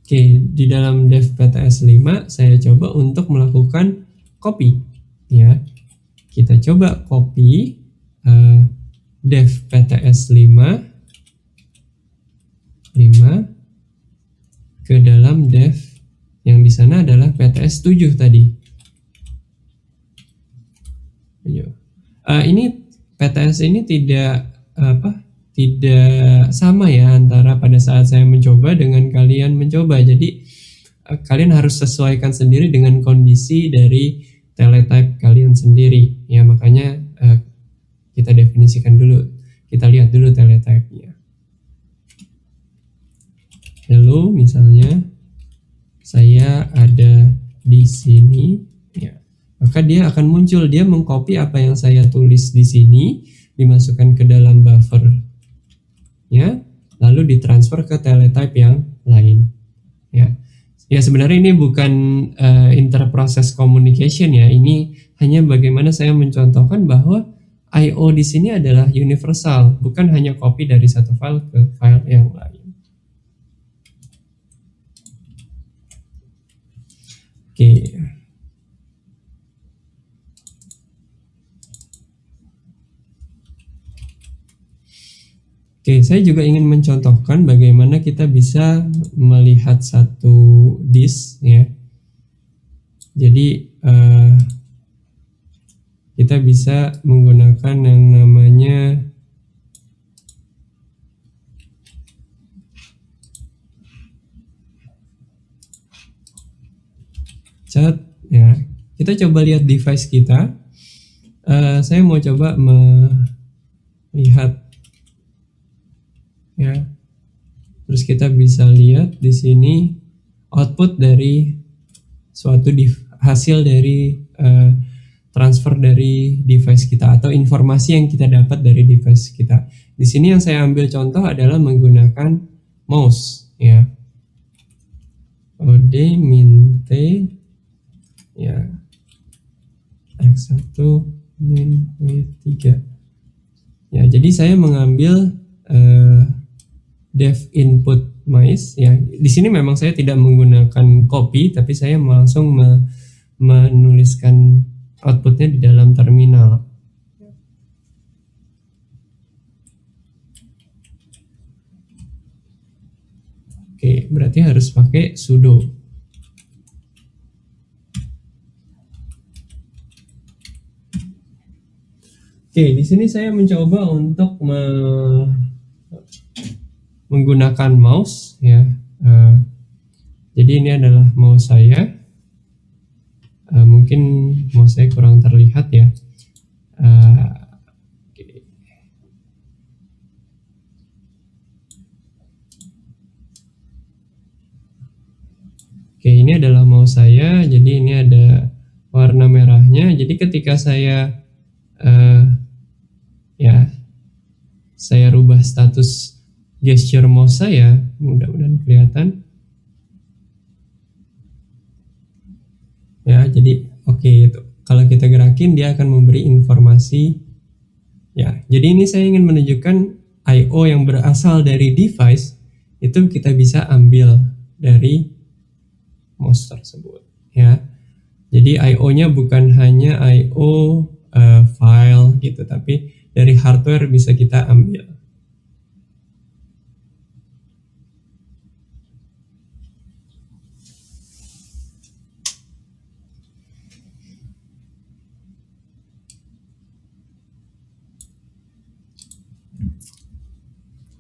Oke, di dalam dev PTS 5 saya coba untuk melakukan copy ya. Kita coba copy dev PTS 5 ke dalam dev yang di sana adalah PTS 7 tadi. Ini PTS ini tidak sama ya antara pada saat saya mencoba dengan kalian mencoba. Jadi kalian harus sesuaikan sendiri dengan kondisi dari teletype kalian sendiri ya, makanya kita definisikan dulu, kita lihat dulu teletype-nya. Hello misalnya saya ada di sini ya, maka dia akan muncul, dia mengcopy apa yang saya tulis di sini, dimasukkan ke dalam buffer ya, lalu ditransfer ke teletype yang lain ya. Ya sebenarnya ini bukan interprocess communication ya, ini hanya bagaimana saya mencontohkan bahwa I/O di sini adalah universal, bukan hanya copy dari satu file ke file yang lain. Oke. Oke, saya juga ingin mencontohkan bagaimana kita bisa melihat satu disk ya. Jadi kita bisa menggunakan yang namanya chat ya. Kita coba lihat device kita. Saya mau coba melihat ya. Terus kita bisa lihat di sini output dari suatu hasil dari transfer dari device kita atau informasi yang kita dapat dari device kita. Di sini yang saya ambil contoh adalah menggunakan mouse ya. OD min T ya X1 min W3 ya. Jadi saya mengambil dev input mice ya. Di sini memang saya tidak menggunakan copy, tapi saya langsung menuliskan outputnya di dalam terminal. Oke, berarti harus pakai sudo. Oke, di sini saya mencoba untuk menggunakan mouse ya. Jadi ini adalah mouse saya. Mungkin mouse saya kurang terlihat ya. Oke, ini adalah mouse saya. Jadi ini ada warna merahnya. Jadi ketika saya saya rubah status gesture mouse saya, mudah-mudahan kelihatan. Ya, jadi oke, kalau kita gerakin dia akan memberi informasi. Ya, jadi ini saya ingin menunjukkan I/O yang berasal dari device itu kita bisa ambil dari mouse tersebut ya. Jadi I/O-nya bukan hanya I/O file gitu, tapi dari hardware bisa kita ambil.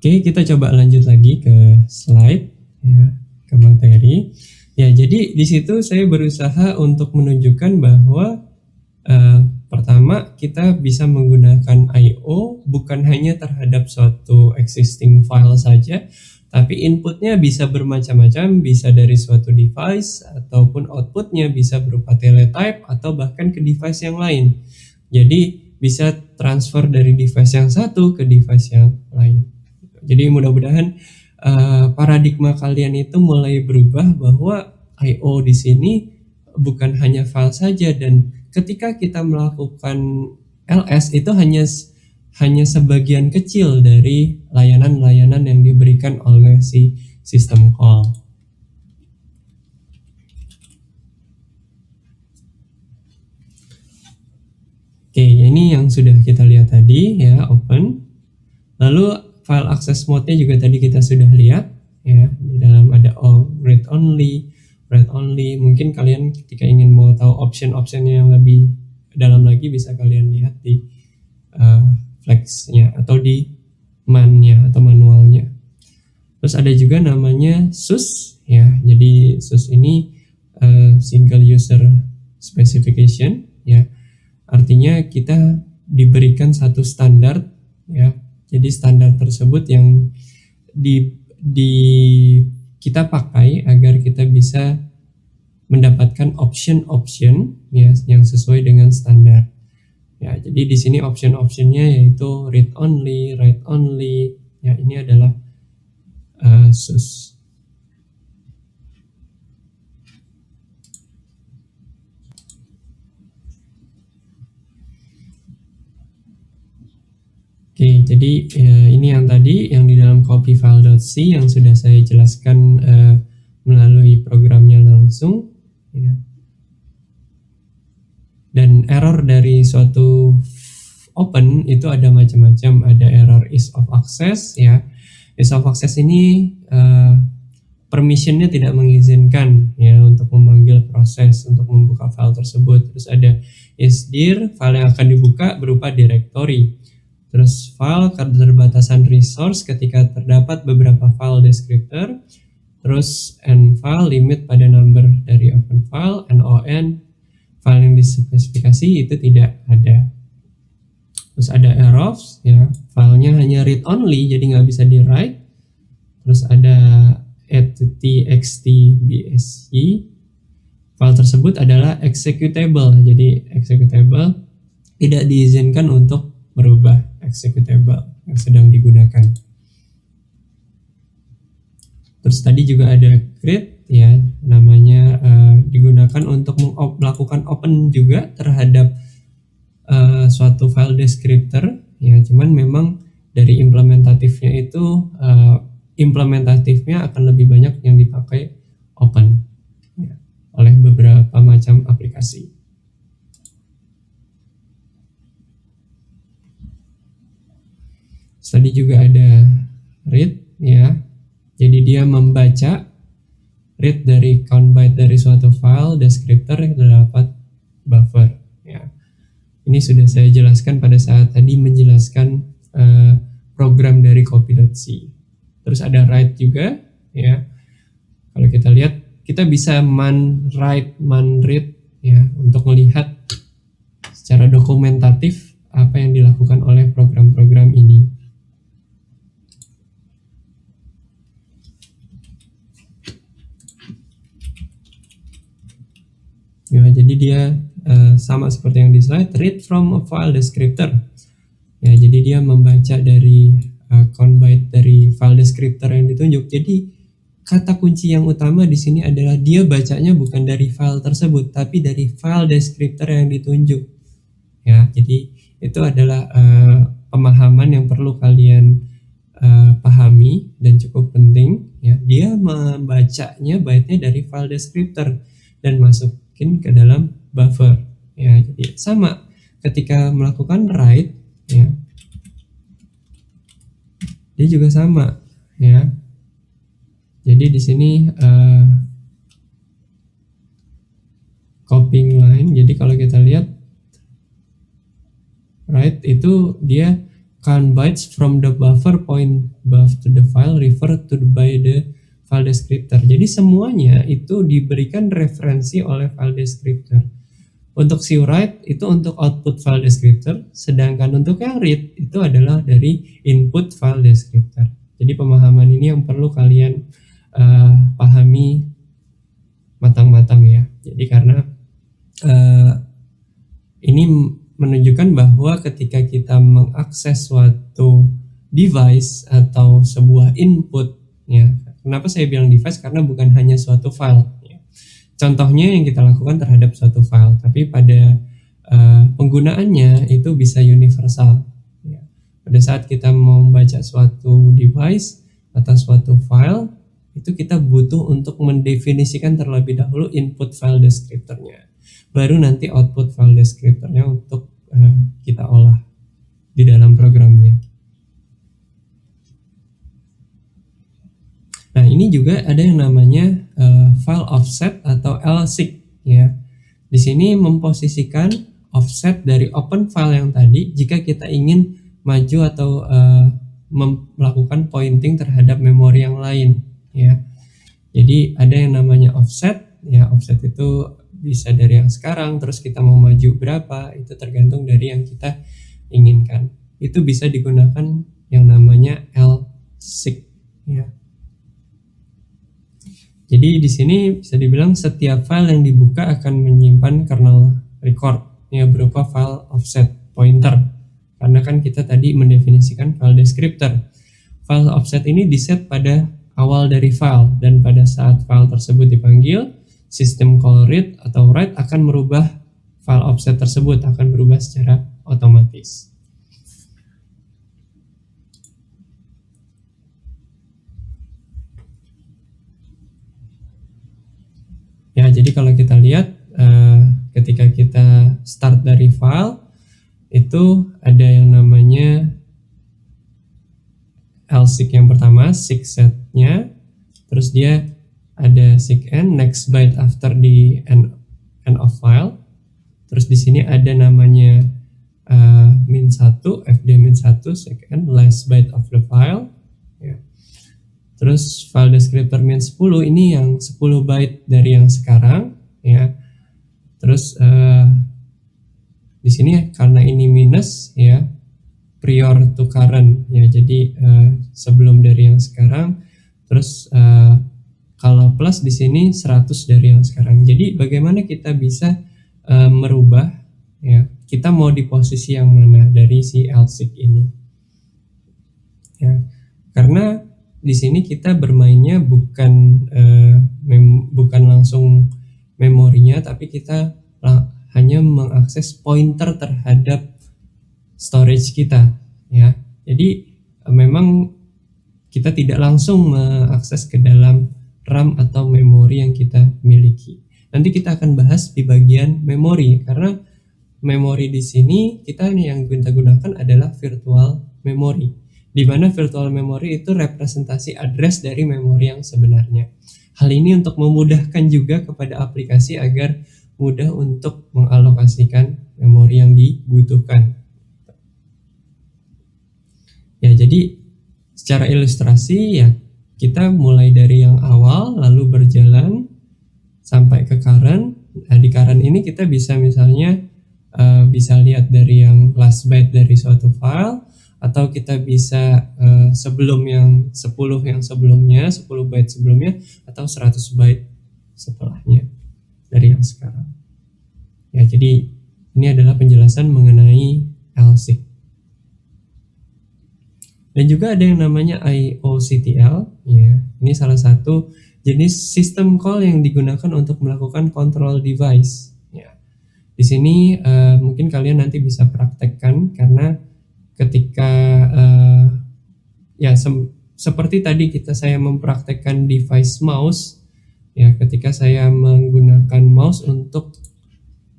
Oke, kita coba lanjut lagi ke slide ya, ke materi. Ya, jadi di situ saya berusaha untuk menunjukkan bahwa pertama kita bisa menggunakan I/O bukan hanya terhadap suatu existing file saja, tapi inputnya bisa bermacam-macam, bisa dari suatu device ataupun outputnya bisa berupa teletype atau bahkan ke device yang lain. Jadi bisa transfer dari device yang satu ke device yang lain. Jadi mudah-mudahan paradigma kalian itu mulai berubah bahwa I/O di sini bukan hanya file saja, dan ketika kita melakukan LS itu hanya sebagian kecil dari layanan-layanan yang diberikan oleh si system call. yang sudah kita lihat tadi ya, open. Lalu file access mode-nya juga tadi kita sudah lihat ya, di dalam ada read only, write only. Mungkin kalian ketika ingin mau tahu option-optionnya yang lebih dalam lagi bisa kalian lihat di flex-nya atau di man-nya atau manualnya. Terus ada juga namanya SUS ya. Jadi SUS ini single user specification ya. Artinya kita diberikan satu standar ya. Jadi standar tersebut yang kita pakai agar kita bisa mendapatkan option ya yang sesuai dengan standar. Ya, jadi di sini option-optionnya yaitu read only, write only. Ya, ini adalah SUS. Oke, jadi ini yang tadi yang di dalam copy file.c yang sudah saya jelaskan melalui programnya langsung. Ya. Dan error dari suatu open itu ada macam-macam. Ada error ease of access ya. Ease of access ini permissionnya tidak mengizinkan ya untuk memanggil proses untuk membuka file tersebut. Terus ada isdir, file yang akan dibuka berupa directory. Terus file keterbatasan resource ketika terdapat beberapa file descriptor. Terus end file limit pada number dari open file, non file yang dispesifikasi itu tidak ada. Terus ada errors ya, filenya hanya read only jadi nggak bisa di write. Terus ada txt bsc, file tersebut adalah executable, jadi executable tidak diizinkan untuk merubah executable yang sedang digunakan. Terus tadi juga ada create ya, namanya digunakan untuk melakukan open juga terhadap suatu file descriptor ya, cuman memang dari implementatifnya itu implementatifnya akan lebih banyak yang dipakai open ya, oleh beberapa macam aplikasi. Tadi juga ada read ya, jadi dia membaca read dari count byte dari suatu file descriptor yang terdapat buffer ya. Ini sudah saya jelaskan pada saat tadi menjelaskan program dari copy.c. Terus ada write juga ya. Kalau kita lihat kita bisa man write, man read ya untuk melihat secara dokumentatif apa yang dilakukan oleh program-program ini. Ya, jadi dia sama seperti yang di slide, read from a file descriptor. Ya, jadi dia membaca dari count byte dari file descriptor yang ditunjuk. Jadi kata kunci yang utama di sini adalah dia bacanya bukan dari file tersebut, tapi dari file descriptor yang ditunjuk. Ya, jadi itu adalah pemahaman yang perlu kalian pahami dan cukup penting. Ya, dia membacanya byte-nya dari file descriptor dan masukin ke dalam buffer. Ya, jadi sama ketika melakukan write, ya, dia juga sama, ya. Jadi di sini copying line. Jadi kalau kita lihat write itu dia count bytes from the buffer point buff to the file refer to by the file descriptor. Jadi semuanya itu diberikan referensi oleh file descriptor. Untuk si write itu untuk output file descriptor, sedangkan untuk yang read itu adalah dari input file descriptor. Jadi pemahaman ini yang perlu kalian pahami matang-matang ya. Jadi karena ini menunjukkan bahwa ketika kita mengakses suatu device atau sebuah input ya. Kenapa saya bilang device? Karena bukan hanya suatu file. Ya. Contohnya yang kita lakukan terhadap suatu file, tapi pada penggunaannya itu bisa universal. Ya. Pada saat kita mau membaca suatu device atau suatu file, itu kita butuh untuk mendefinisikan terlebih dahulu input file descriptornya. Baru nanti output file descriptornya untuk kita olah di dalam programnya. Nah, ini juga ada yang namanya file offset atau LSIG ya. Di sini memposisikan offset dari open file yang tadi jika kita ingin maju atau melakukan pointing terhadap memori yang lain ya. Jadi ada yang namanya offset ya. Offset itu bisa dari yang sekarang, terus kita mau maju berapa, itu tergantung dari yang kita inginkan. Itu bisa digunakan yang namanya LSIG ya. Jadi di sini bisa dibilang setiap file yang dibuka akan menyimpan kernel record ya berupa file offset pointer. Karena kan kita tadi mendefinisikan file descriptor. File offset ini diset pada awal dari file dan pada saat file tersebut dipanggil, sistem call read atau write akan merubah file offset tersebut, akan berubah secara otomatis. Ya, jadi kalau kita lihat ketika kita start dari file itu ada yang namanya LSIG yang pertama, SIG setnya, terus dia ada SIG end, next byte after the end of file, terus di sini ada namanya min1, fd min1, SIG end, last byte of the file, ya. Terus file descriptor min10 ini yang 10 byte dari yang sekarang ya. Terus di sini karena ini minus ya, prior to current ya. Jadi sebelum dari yang sekarang. Terus kalau plus di sini 100 dari yang sekarang. Jadi bagaimana kita bisa merubah ya, kita mau di posisi yang mana dari si LSIG ini ya. Karena di sini kita bermainnya bukan bukan langsung memorinya, tapi kita hanya mengakses pointer terhadap storage kita ya. Jadi memang kita tidak langsung mengakses ke dalam RAM atau memori yang kita miliki. Nanti kita akan bahas di bagian memori, karena memori di sini kita yang kita gunakan adalah virtual memory, di mana virtual memory itu representasi address dari memori yang sebenarnya. Hal ini untuk memudahkan juga kepada aplikasi agar mudah untuk mengalokasikan memori yang dibutuhkan. Ya, jadi secara ilustrasi ya, kita mulai dari yang awal lalu berjalan sampai ke current. Nah, di current ini kita bisa misalnya bisa lihat dari yang last byte dari suatu file, atau kita bisa sebelum yang 10 yang sebelumnya, 10 byte sebelumnya, atau 100 byte setelahnya dari yang sekarang. Ya, jadi ini adalah penjelasan mengenai LSIG. Dan juga ada yang namanya IOCTL ya. Ini salah satu jenis sistem call yang digunakan untuk melakukan control device ya. Di sini mungkin kalian nanti bisa praktekkan, karena ketika ya seperti tadi saya mempraktekkan device mouse ya, ketika saya menggunakan mouse untuk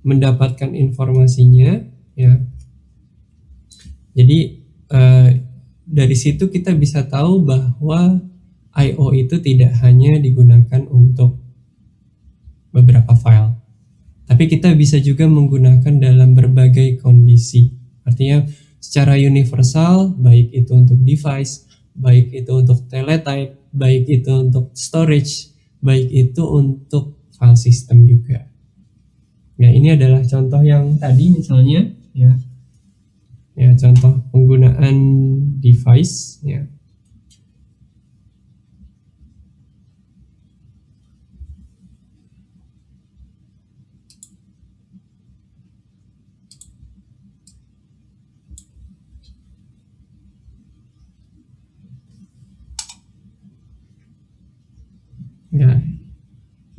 mendapatkan informasinya ya. Jadi dari situ kita bisa tahu bahwa I/O itu tidak hanya digunakan untuk beberapa file, tapi kita bisa juga menggunakan dalam berbagai kondisi. Artinya secara universal, baik itu untuk device, baik itu untuk teletype, baik itu untuk storage, baik itu untuk file system juga. Ya, ini adalah contoh yang tadi misalnya ya. Ya, contoh penggunaan device ya. Ya,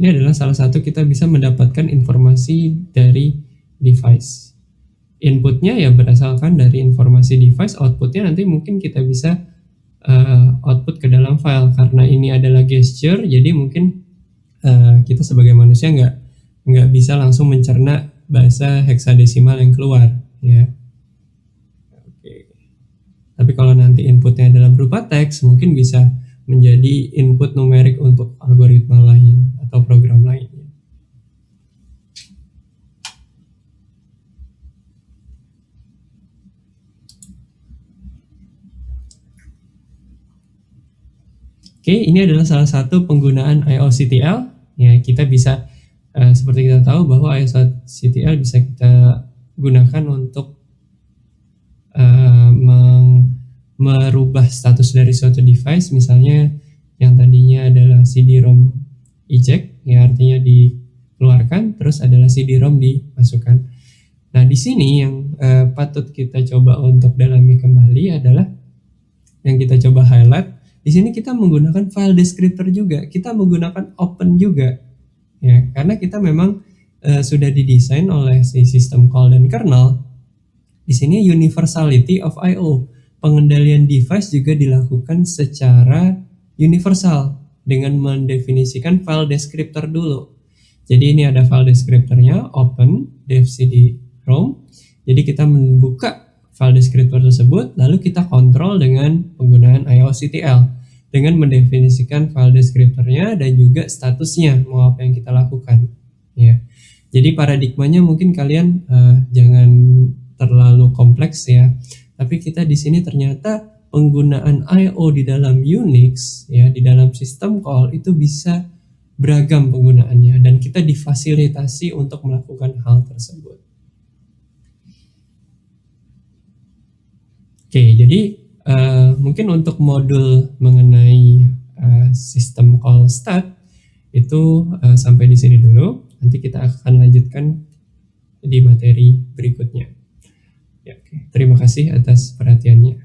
ini adalah salah satu kita bisa mendapatkan informasi dari device. Inputnya ya berdasarkan dari informasi device, outputnya nanti mungkin kita bisa output ke dalam file. Karena ini adalah gesture, jadi mungkin kita sebagai manusia nggak bisa langsung mencerna bahasa heksadesimal yang keluar ya. Oke. Tapi kalau nanti inputnya dalam berupa teks, mungkin bisa menjadi input numerik untuk algoritma lain atau program lainnya. Oke, ini adalah salah satu penggunaan IOCTL. Ya, kita bisa seperti kita tahu bahwa IOCTL bisa kita gunakan untuk merubah status dari suatu device, misalnya yang tadinya adalah CD-ROM eject, ya artinya dikeluarkan, terus adalah CD-ROM dimasukkan. Nah, di sini yang patut kita coba untuk dalami kembali adalah yang kita coba highlight. Di sini kita menggunakan file descriptor juga, kita menggunakan open juga, ya karena kita memang sudah didesain oleh si system call dan kernel. Di sini universality of I/O, pengendalian device juga dilakukan secara universal dengan mendefinisikan file descriptor dulu. Jadi ini ada file descriptornya, open dev CD-ROM. Jadi kita membuka file descriptor tersebut, lalu kita kontrol dengan penggunaan IOCTL dengan mendefinisikan file descriptornya dan juga statusnya mau apa yang kita lakukan. Ya, jadi paradigmanya mungkin kalian jangan terlalu kompleks ya, tapi kita di sini ternyata penggunaan I/O di dalam Unix ya, di dalam sistem call itu bisa beragam penggunaannya dan kita difasilitasi untuk melakukan hal tersebut. Oke, jadi mungkin untuk modul mengenai sistem call stat itu sampai di sini dulu. Nanti kita akan lanjutkan di materi berikutnya. Ya, oke. Terima kasih atas perhatiannya.